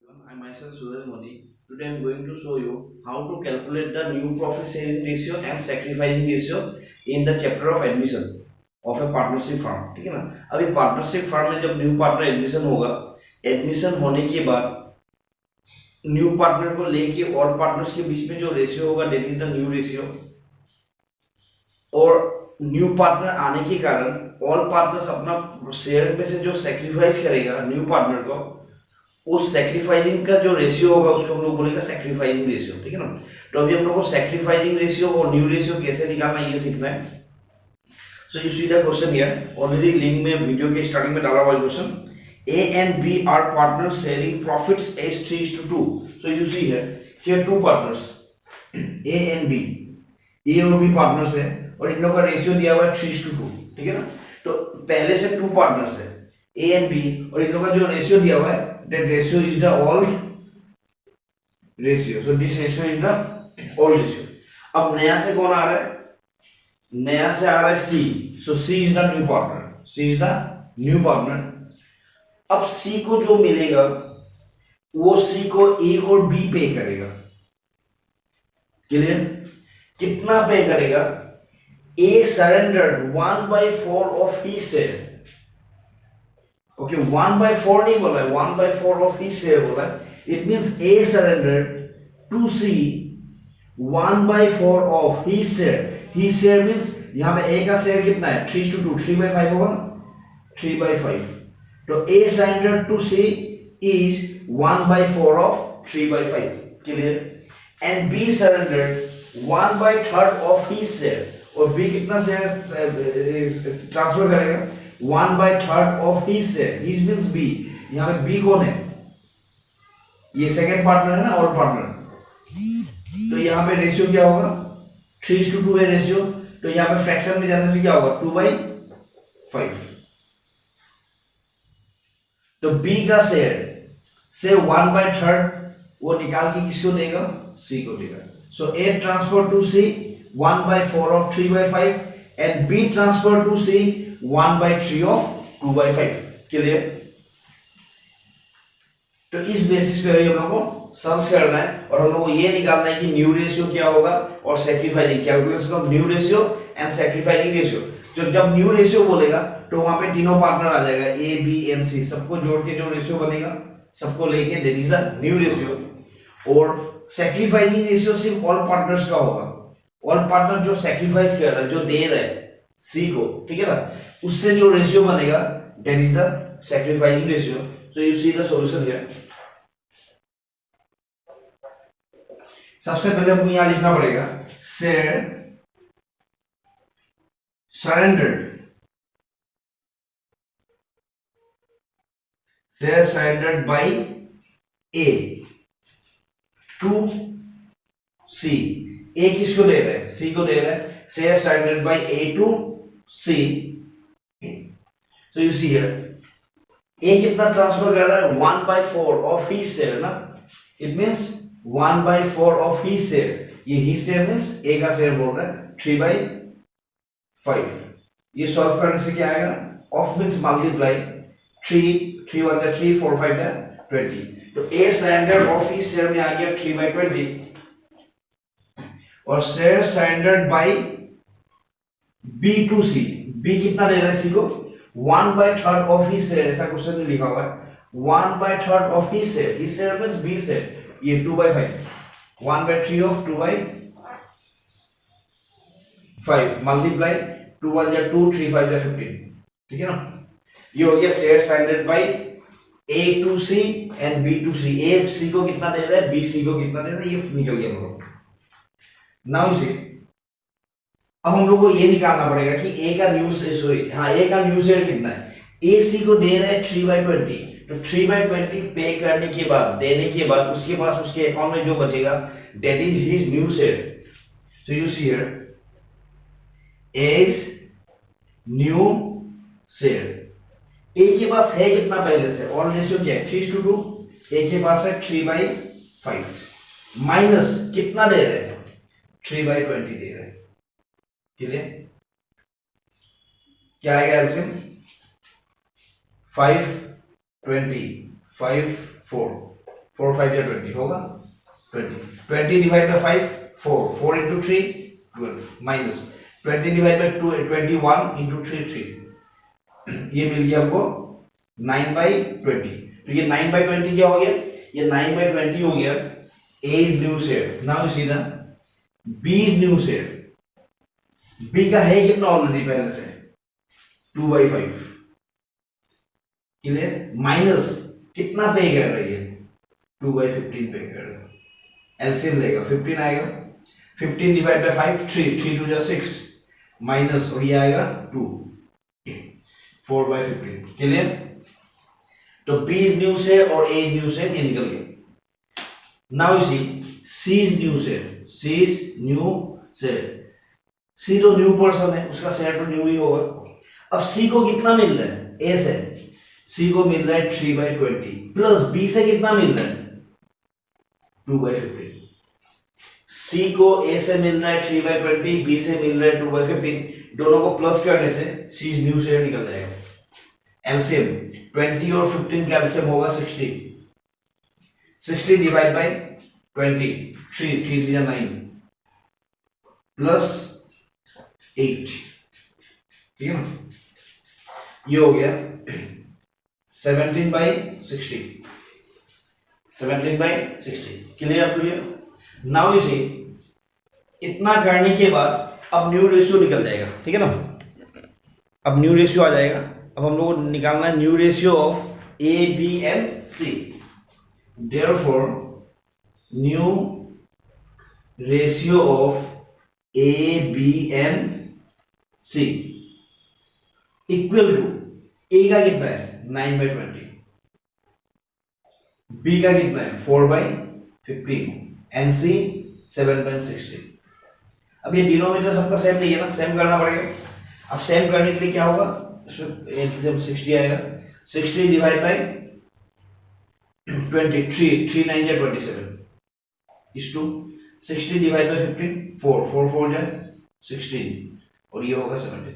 I myself Suraj Modi. Today I am going to show you how to calculate the new profit sharing ratio and sacrificing ratio in the chapter of admission of a partnership firm. ठीक है ना? अभी partnership firm में जब new partner admission होगा, admission होने के बाद न्यू पार्टनर को लेके और पार्टनर्स के बीच में जो रेशियो होगा that is the new ratio. और न्यू पार्टनर आने के कारण ऑल पार्टनर्स अपना शेयर में से जो सेक्रीफाइस करेगा न्यू पार्टनर को, उस सेक्रीफाइसिंग का जो रेशियो होगा उसको हम लोग बोलेगा सेक्रीफाइसिंग रेशियो। ठीक है ना? तो अभी हम लोग को सेक्रीफाइसिंग रेशियो और न्यू रेशियो कैसे निकालना ये सीखना है। सो you see the question here, already link में वीडियो के स्टार्टिंग में डाला हुआ question. A and B are partners sharing profits as 3:2. So you see here two partners A and B, A और B पार्टनर्स है और इन लोगों का रेशियो दिया हुआ है 3:2। ठीक है ना? तो पहले से टू पार्टनर्स है A and B और इन लोगों का जो रेशियो दिया हुआ है that ratio is the old ratio. So this ratio is the old ratio. अब नया से कौन आ रहा है? नया से आ रहा है C. So C is the new partner. C is the new partner. अब C को जो मिलेगा वो C को A और B पे करेगा। क्लियर? कितना पे करेगा? A surrendered 1/4 of his share. Okay 1/4 नहीं बोला है, 1/4 ऑफ हिज शेयर बोला है। It means A surrender to C 1/4 of his share. His share means यहां पे ए का शेयर कितना है? 3:2, 3/5 होगा ना, 3/5। तो A surrender to C is 1/4 of 3/5। Clear? And B surrender 1/3 of his share. और बी कितना शेयर ट्रांसफर करेगा? 1/3 of his share. His means B. यहां पे बी कौन है? ये सेकंड पार्टनर है ना, और पार्टनर। तो यहां पे रेशियो क्या होगा? 3:2 है रेशियो। तो यहां पे फ्रैक्शन में जाने से क्या होगा? 2/5। तो बी का शेयर से 1/3 वो निकाल के किसको देगा? सी को देगा। So A transfer to C 1/4 of 3/5 and B transfer to C 1/3 of 2/5। Clear? तो इस बेसिस पे हम लोग को सम्स करना है और हम लोग को ये निकालना है कि न्यू रेशियो क्या होगा और sacrificing. Calculation of new ratio and sacrificing ratio. जब न्यू रेशियो बोलेगा तो वहां पे तीनों पार्टनर आ जाएगा, ए बी एंड सी, सबको जोड़ के जो रेशियो बनेगा सबको लेके that is the new ratio. और सैक्रिफाइसिंग रेशियो सिर्फ ऑल पार्टनर्स का होगा। ऑल पार्टनर जो सैक्रिफाइस कर रहा है, जो दे रहा है सी को, ठीक है ना, उससे जो रेशियो बनेगा that is the sacrificing ratio. So you see the solution here. सबसे पहले हमको यहां लिखना पड़ेगा share surrendered by A to C. A किसको दे रहा है? सी को दे रहा है। Share surrendered by A to C. So you see here A कितना ट्रांसफर कर रहा है? 1/4 ऑफ हिज शेयर ना। It means 1/4 of his share. ये हिज शेयर मींस ए का शेयर बोल रहा है 3/5। ये सॉल्व करने से क्या आएगा? Of means multiply 3 1 3 4 5 20। तो A surrender of his share में आ गया 3/20 और share surrendered by B to C. B कितना दे रहा है सी को? 1/3 ऑफ हिज शेयर। ऐसा क्वेश्चन में लिखा हुआ है 1/3 of his share. His share means B share. ये 2/5, 1/3 ऑफ 2/5 मल्टीप्लाई 2 1 2 3 5 15। ठीक है ना? ये हो गया share surrendered by A to C and B to C. A C को कितना दे रहा है, बी सी को कितना दे रहा है, ये निकल गया हम लोग। नाउ इसे अब हम लोग को ये निकालना पड़ेगा कि ए का न्यू ए का न्यू शेयर कितना है। ए सी को दे रहा है 3/20। तो 3/20 पे करने के बाद, देने के बाद उसके पास उसके अकाउंट में जो बचेगा that is his new share. So you see here is new share. A के पास है कितना पहले से? ऑल रेशियो क्या है? 3:2। ए के पास है 3/5 माइनस कितना दे रहे हैं? 3/20 दे रहे हैं। क्लियर? क्या आएगा एलसीएम? 5 20 5 4 4 5 या 20 होगा 20 divide by 5 4 4 into 3 12 minus 20 divide by 2 21 into 3 3 ये मिल गया हमको 9/20। तो ये 9/20 क्या हो गया, ये 9/20 हो गया A is new share। now you see ना B is new share, B का है कितना ऑलरेडी पहले से 2/5 क्लियर, माइनस कितना पे कर रही है 2/15 पे कर रहा है। एलसीएम लेगा 15 आएगा, 15 डिवाइड बाय 5 3 3 2 जा 6 माइनस और ये आएगा 2 4/15 क्लियर। तो B is new share और A is new share ये निकल गया। Now you see C is new share, C is new share, C तो न्यू पर्सन है, उसका शेयर तो न्यू ही होगा। अब C को कितना मिल रहा है A से, C को मिल रहा है 3/20 प्लस B से कितना मिल रहा है 2/15। C को A से मिल रहा है 3/20, B से मिल रहा है 2/15, दोनों को प्लस करने से C is new share निकल जाएगा। एलसीएम 20 और 15 का एलसीएम होगा 60, 60 डिवाइड बाय 20 3 3 या 9 प्लस 8 ठीक है ना, ये हो गया 17/60 17/60 clear up to here. Now you see इतना करने के बाद अब न्यू रेशियो निकल जाएगा ठीक है ना, अब न्यू रेशियो आ जाएगा। अब हम लोग को निकालना है new ratio of A B and C. Therefore new ratio of A B and C equal to A का कितना है 9/20, बी का कितना है 4/15 एंड सी 7/60। अब ये डिनोमिनेटर सबका सेम नहीं है ना, सेम करना पड़ेगा। अब सेम करने के लिए क्या होगा, इसमें एलसीएम 60 आएगा, 60 डिवाइड बाय 23 3 9 या 27 इस टू 60 डिवाइड बाय 15 4 4 4 जा 16 और ये होगा 17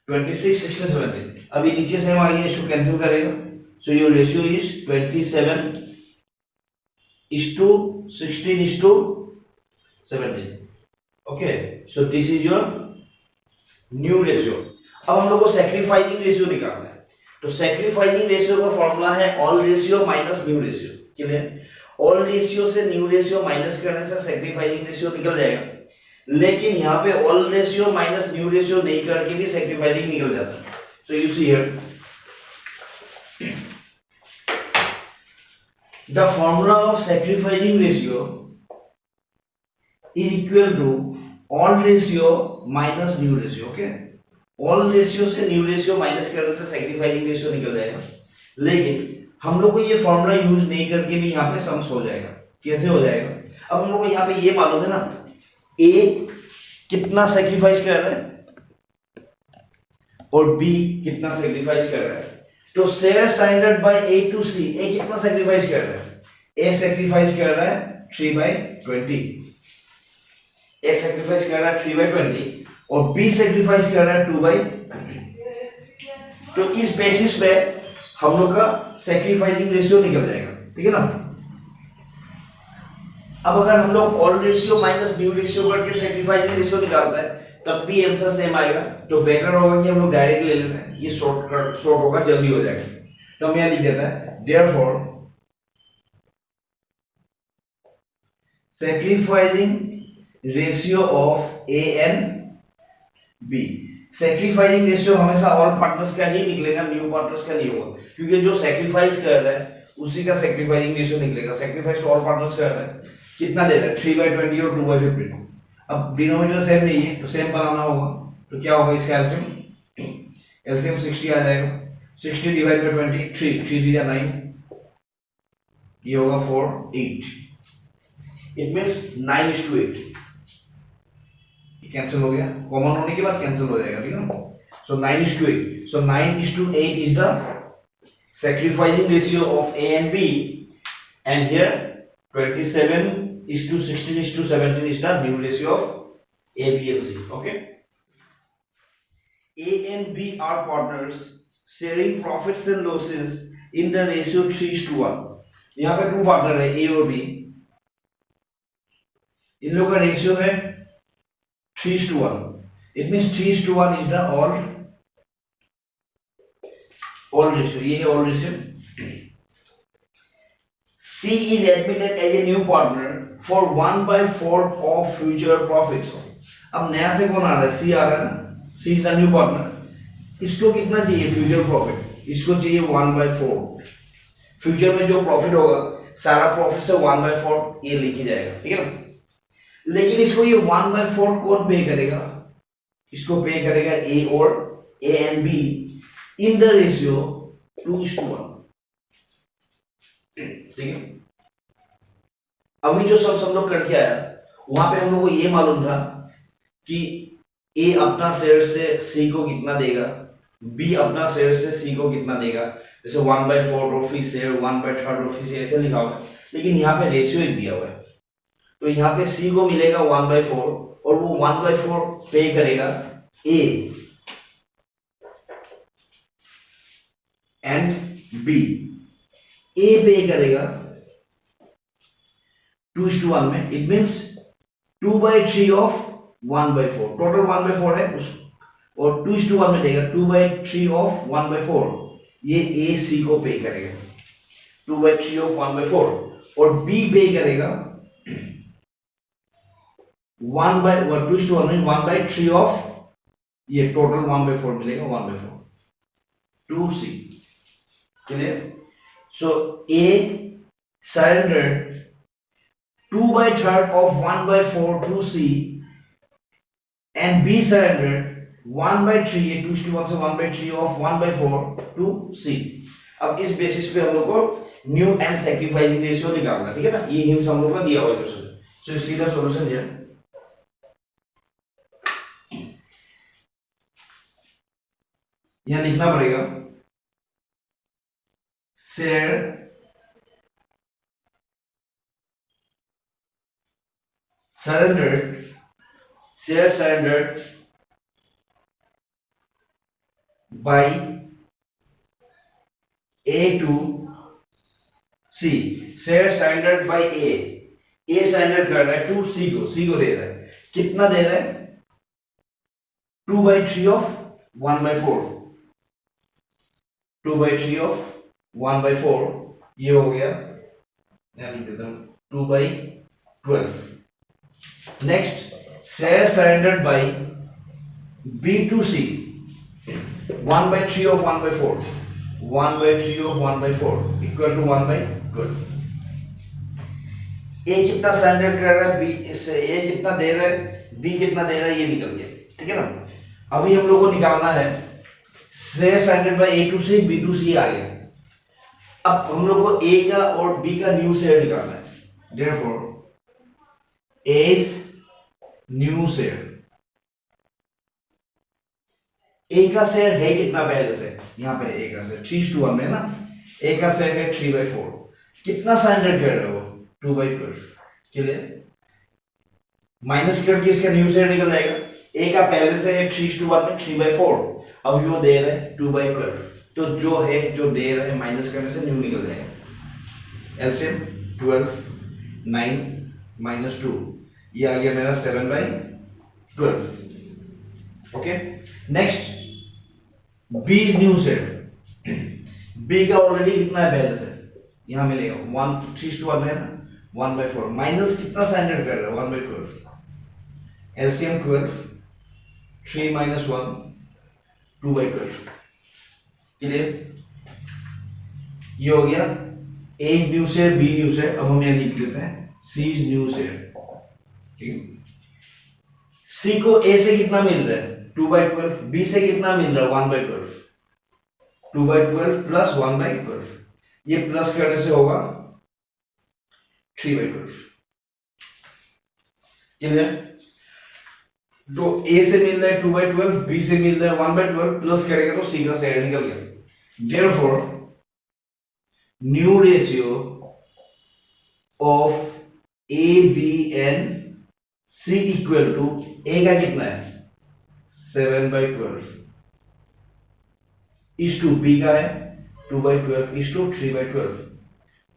26 16 17। अभी नीचे सेम आ गया, इसको कैंसिल करेगा। So your ratio is 27 16:17। Okay, so this is your new ratio. अब हम लोग को सैक्रिफाइसिंग रेशियो निकालना है। तो सैक्रिफाइसिंग रेशियो का फॉर्मूला है all ratio minus new ratio. Clear, all ratio से न्यू रेशियो माइनस करने से सैक्रिफाइसिंग रेशियो निकल जाएगा, लेकिन यहाँ पे all ratio minus new ratio नहीं करके भी सैक्रिफाइसिंग निकल जाता है। सो you see here the formula of sacrificing ratio is equal to all ratio minus new ratio। okay, all ratio से new ratio माइनस करने से sacrificing ratio निकल जाएगा, लेकिन हम लोग को ये फॉर्मूला यूज नहीं करके भी यहाँ पे सम्स हो जाएगा। कैसे हो जाएगा, अब हम लोग को यहाँ पे ये मालूम है ना A कितना सेक्रीफाइस कर रहा है और B कितना सेक्रीफाइस कर रहा है। तो share signed by A to C, A कितना सेक्रीफाइस कर रहा है, A सेक्रीफाइस कर रहा है 3/20, A सेक्रीफाइस कर रहा है 3/20 और B सेक्रीफाइस कर रहा है 2/20। तो इस बेसिस पे हम लोग का सेक्रीफाइसिंग रेशियो निकल जाएगा। ठीक है ना। अब अगर हम लोग all ratio minus new ratio करके सेक्रीफाइसिंग रेशियो निकालता है तब भी आंसर सेम आएगा। तो बेटर होगा कि हम लोग डायरेक्ट ले लेते हैं, ये शॉर्ट होगा, जल्दी हो जाएगा। तो हम यहां लिख देता है therefore sacrificing ratio of A and B. Sacrificing ratio हमेशा ऑल पार्टनर्स का ही निकलेगा, न्यू पार्टनर्स का नहीं होगा, क्योंकि जो सैक्रिफाइस कर रहा है उसी का सैक्रिफाइसिंग रेशियो निकलेगा। सैक्रिफाइस टू ऑल पार्टनर्स कर रहा है, कितना दे रहा है 3/20 और 2/15। अब डिनोमिनेटर सेम नहीं है तो सेम बनाना होगा। तो क्या होगा इसका एलसीएम 60 आ जाएगा, 60 डिवाइड बाय 20 3 3 या 9, ये होगा 4 8। इट मींस 9:8 कैंसिल हो गया, कॉमन होने के बाद कैंसिल हो जाएगा। ठीक है ना। सो 9:8, सो 9:8 is the sacrificing ratio of A and B, and here 27:16:17 is the new ratio of A, B and C. Okay, A and B are partners sharing profits and losses in the ratio 3:1। यहाँ पे to partner है ए और B, इन लोगों का ratio है 3:1। It means 3:1 is the all ratio, ये है all ratio. C is admitted as a new partner for 1/4 of future profits। अब नया से कौन आ रहा है? C आ रहा है ना, C is the new partner। इसको कितना चाहिए फ्यूचर प्रॉफिट? इसको चाहिए 1/4। फ्यूचर में जो प्रॉफिट होगा सारा प्रॉफिट से 1/4 ये लिखी जाएगा, ठीक है ना। लेकिन इसको ये 1/4 कौन पे करेगा? इसको पे करेगा ए और ए and be in the ratio 2:1, ठीक है। अभी जो सब लोग करके आया वहां पे हम लोग को ये मालूम था कि ए अपना शेयर से सी को कितना देगा, बी अपना शेयर से सी को कितना देगा। जैसे 1/4 ऑफ शेयर, 1/3 ऑफ शेयर ऐसे लिखा हुआ है, लेकिन यहाँ पे रेशियो ही दिया हुआ है। तो यहाँ पे सी को मिलेगा 1/4 और वो 1/4 पे करेगा ए एंड बी। ए पे करेगा 2:1 में, इट मींस 2/3 ऑफ 1/4, टोटल 1/4 है उसको, और 2:1 में देगा 2/3 ऑफ 1/4। ये ए सी को पे करेगा 2/3 ऑफ 1/4 और बी पे करेगा 2:1 में 1/3 ऑफ ये टोटल 1/4 मिलेगा 1/4 to C. Clear? So A surrendered 2/3 of 1/4 to C and B surrendered 1/3, ये 2:1 से 1/3 of 1/4 to C। अब इस बेसिस पे हम लोग को न्यू एंड सैक्रिफाइसिंग रेशियो निकालना, ठीक है ना। ये हिंट्स हम लोग का दिया हुआ है क्वेश्चन। सो सीधा सॉल्यूशन है, यहां लिखना पड़ेगा share surrendered by A to C। Share surrendered by A surrender कर रहा है टू C को, C को दे रहा है, कितना दे रहा है? 2/3 ऑफ 1/4, 2/3 ऑफ 1/4 ये हो गया, यहाँ लिख देता हूँ 2/12। Next share surrendered by B to C 1/3 of 1/4, 1/3 of 1/4 equal to 1/12। A कितना सरेंडर कर रहा है, बी इससे ए कितना दे रहा है, बी कितना दे रहा है, ये निकल गया, ठीक है ना। अभी हम लोग को निकालना है share surrendered by A to C, B to C आ गया। अब हम लोग को ए का और बी का न्यू शेयर निकालना है। देयरफॉर A's न्यू शेयर, ए का शेयर है कितना पहले से, यहाँ पे ए का शेयर 3:1 में ना, ए का शेयर है 3/4, कितना सरेंडर कर रहे हो 2/12। क्लियर? माइनस करके इसका न्यू शेयर निकल जाएगा। ए का पहले से है 3:1 में 3/4, अभी वो दे रहे हैं 2/12, तो जो है जो दे रहे हैं माइनस करने से न्यू निकल जाएगा। एलसीएम 12 9 - 2, ये आ गया मेरा 7/12। Okay, next B new share, B का ऑलरेडी कितना है पहले से, यहां मिलेगा 3:1 में ना 1/4 माइनस कितना सरेंडर कर रहा है 1/12। एलसीएम 12 3 - 1 2/12। क्लियर? ये हो गया A new share, B new share. अब हम यहां लिख देते हैं सी न्यू शेयर, ठीक है। सी को ए से कितना मिल रहा है 2/12, बी से कितना मिल रहा है 1/12, 2/12 प्लस 1/12, ये प्लस करने से होगा 3/12। क्लियर? तो ए से मिल रहा है 2/12, बी से मिल रहा है 1/12, प्लस करेगा तो सी का शेयर निकल गया। Therefore new ratio of A B and C equal to, A का कितना है 7/12 इस टू बी का है 2/12 is to 3/12.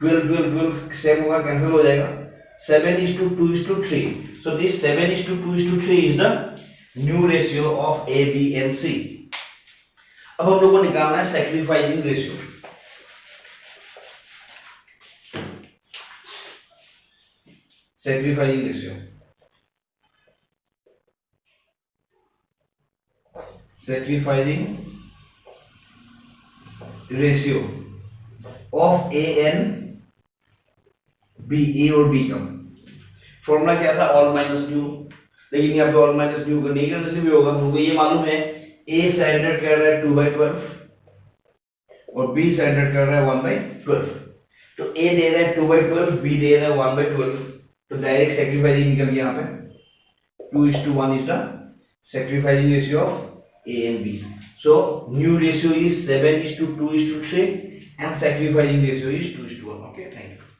12 सेम होगा, कैंसिल हो जाएगा. 7:2:3. So this 7:2:3 is the new ratio of A, B and C. अब हम लोगों को निकालना है sacrificing ratio. Sacrificing ratio, sacrificing ratio of A and B. A और बी का फॉर्मूला क्या था? Old minus new. लेकिन यहाँ पे ऑल माइनस न्यू नहीं करने से भी होगा. हमको ये मालूम है ए स्टैंडर्ड कह रहा है 2/12 और बी स्टैंडर्ड कर रहा है 1/12. तो ए दे रहा है 2/12, बी दे रहा है 1/12. तो डायरेक्ट सैक्रिफाइसिंग निकल गया यहाँ पे. 2:1 is the sacrificing ratio of A and B. So new ratio is 7:2:3 and sacrificing ratio is 2:1. Okay, thank you.